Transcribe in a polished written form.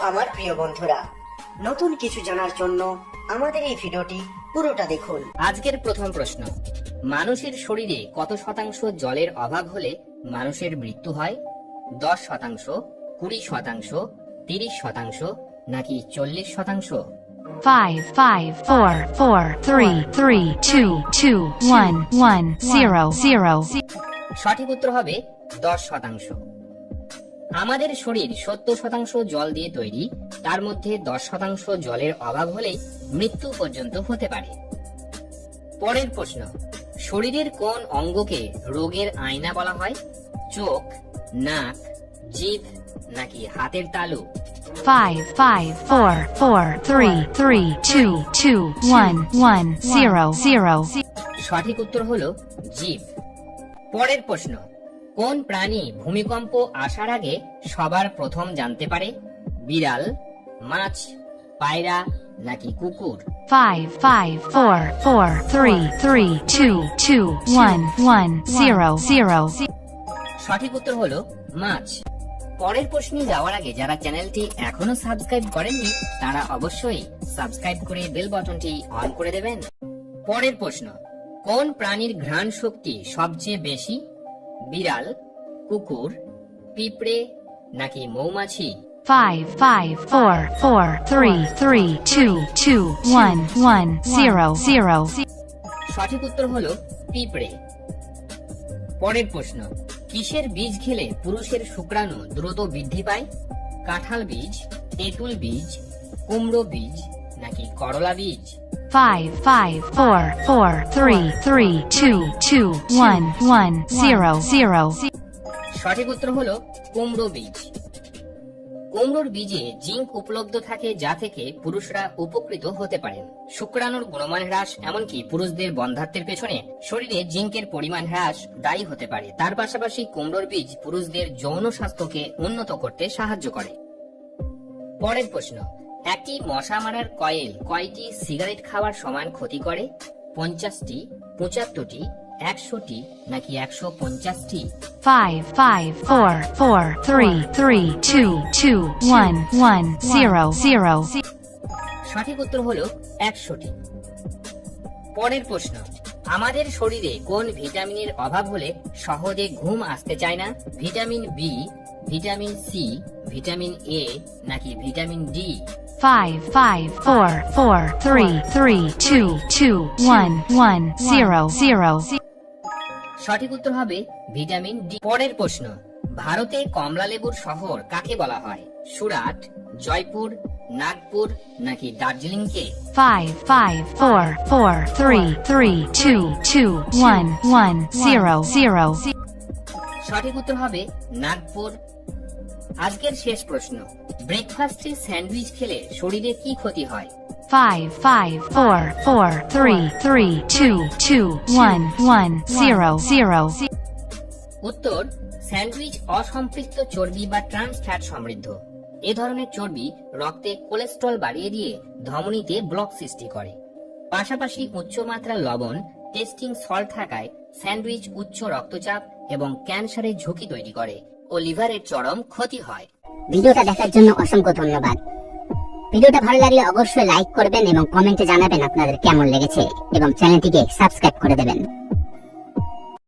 আমার প্রিয় বন্ধুরা, নতুন কিছু জানার জন্য আমাদের এই ভিডিওটি পুরোটা দেখুন। আজকের প্রথম প্রশ্ন, মানুষের শরীরে কত শতাংশ জলের অভাব হলে মানুষের মৃত্যু হয়? 10%, 20%, 30% নাকি 40%? 5, 5, 4, 4, 3, 3, 2, 2, 1, 1, 0, 0. সঠিক উত্তর হবে 10%। আমাদের শরীর 70% জল দিয়ে তৈরি, তার মধ্যে 10% জলের অভাব হলেই মৃত্যু পর্যন্ত হতে পারে। পরের প্রশ্ন, শরীরের কোন অঙ্গকে রোগের আয়না বলা হয়? চোখ, নাক, জিভ নাকি হাতের তালু? 5, 5, 4, 4, 3, 3, 2, 2, 1, 1, 0, 0. সঠিক উত্তর হলো জিভ। পরের প্রশ্ন, কোন প্রাণী ভূমিকম্প আসার আগে সবার প্রথম জানতে পারে? বিড়াল, মাছ, পায়রা নাকি কুকুর? 5, 5, 4, 4, 3, 3, 2, 2, 1, 1, 0, 0. সঠিক উত্তর হলো মাছ। পরের প্রশ্নে যাওয়ার আগে যারা চ্যানেলটি এখনো সাবস্ক্রাইব করেননি তারা অবশ্যই সাবস্ক্রাইব করে বেল বাটনটি অন করে দেবেন। পরের প্রশ্ন, কোন প্রাণীর ঘ্রাণ শক্তি সবচেয়ে বেশি? বিড়াল, কুকুর, পিঁপড়ে নাকি মৌমাছি? 5, 5, 4, 4, 3, 3, 2, 2, 1, 1, 0, 0. সঠিক উত্তর হলো পিঁপড়ে। পরের প্রশ্ন, কিসের বীজ খেলে পুরুষের শুক্রাণু দ্রুত বৃদ্ধি পায়? কাঁঠাল বীজ, তেঁতুল বীজ, কুমড়ো বীজ নাকি করলা বীজ? 5, 5, 4, 4, 3, 3, 2, 2, 1, 1, 0, 0. সঠিক উত্তর হলো কুমড়ো বীজ। কুমড়োর বীজে জিঙ্ক উপলব্ধ থাকে, যা থেকে পুরুষরা উপকৃত হতে পারেন। শুক্রাণুর গুণমান হ্রাস, এমনকি পুরুষদের বন্ধ্যাত্বের পেছনে শরীরে জিঙ্কের পরিমাণ হ্রাস দায়ী হতে পারে। তার পাশাপাশি কুমড়োর বীজ পুরুষদের যৌন স্বাস্থ্যকে উন্নত করতে সাহায্য করে। পরের প্রশ্ন, একটি মশা মারার কয়েল কয়টি সিগারেট খাওয়ার সমান ক্ষতি করে? 50টি, 75টি, 100টি নাকি 150টি? 5, 5, 4, 4, 3, 3, 2, 2, 1, 1, 0, 0. সঠিক উত্তর হলো 100টি। পরের প্রশ্ন, আমাদের শরীরে কোন ভিটামিনের অভাব হলে সহজে ঘুম আসতে চায় না? Vitamin B, vitamin C, vitamin A নাকি ভিটামিন ডি? 5, 5, 4, 4, 3, 3, 2, 2, 1, 1, 0, 0. সঠিক উত্তর হবে ভিটামিন ডি। পরের প্রশ্ন, ভারতে কমলা লেবুর শহর কাকে বলা হয়? সুরাট, জয়পুর, নাগপুর নাকি দার্জিলিংকে? 5, 5, 4, 4, 3, 3, 2, 2, 1, 1, 0, 0. সঠিক উত্তর হবে নাগপুর। আজকের শেষ প্রশ্ন, ব্রেকফাস্টে স্যান্ডউইচ খেলে শরীরে কি ক্ষতি হয়? 5, 5, 4, 4, 3, 3, 2, 2, 1, 1, 0, 0. উত্তর, স্যান্ডউইচ অসম্পৃক্ত চর্বি বা ট্রান্স ফ্যাট সমৃদ্ধ। এ ধরনের চর্বি রক্তে কোলেস্ট্রল বাড়িয়ে দিয়ে ধমনীতে ব্লক সৃষ্টি করে। পাশাপাশি উচ্চমাত্রার লবণ, টেস্টিং সল্ট থাকায় স্যান্ডউইচ উচ্চ রক্তচাপ এবং ক্যান্সারের ঝুঁকি তৈরি করে ও লিভারের চরম ক্ষতি হয়। ভিডিওটা দেখার জন্য অসংখ্য ধন্যবাদ। ভিডিওটা ভালো লাগলে অবশ্যই লাইক করবেন এবং কমেন্টে জানাবেন আপনাদের কেমন লেগেছে এবং চ্যানেলটিকে সাবস্ক্রাইব করে দেবেন।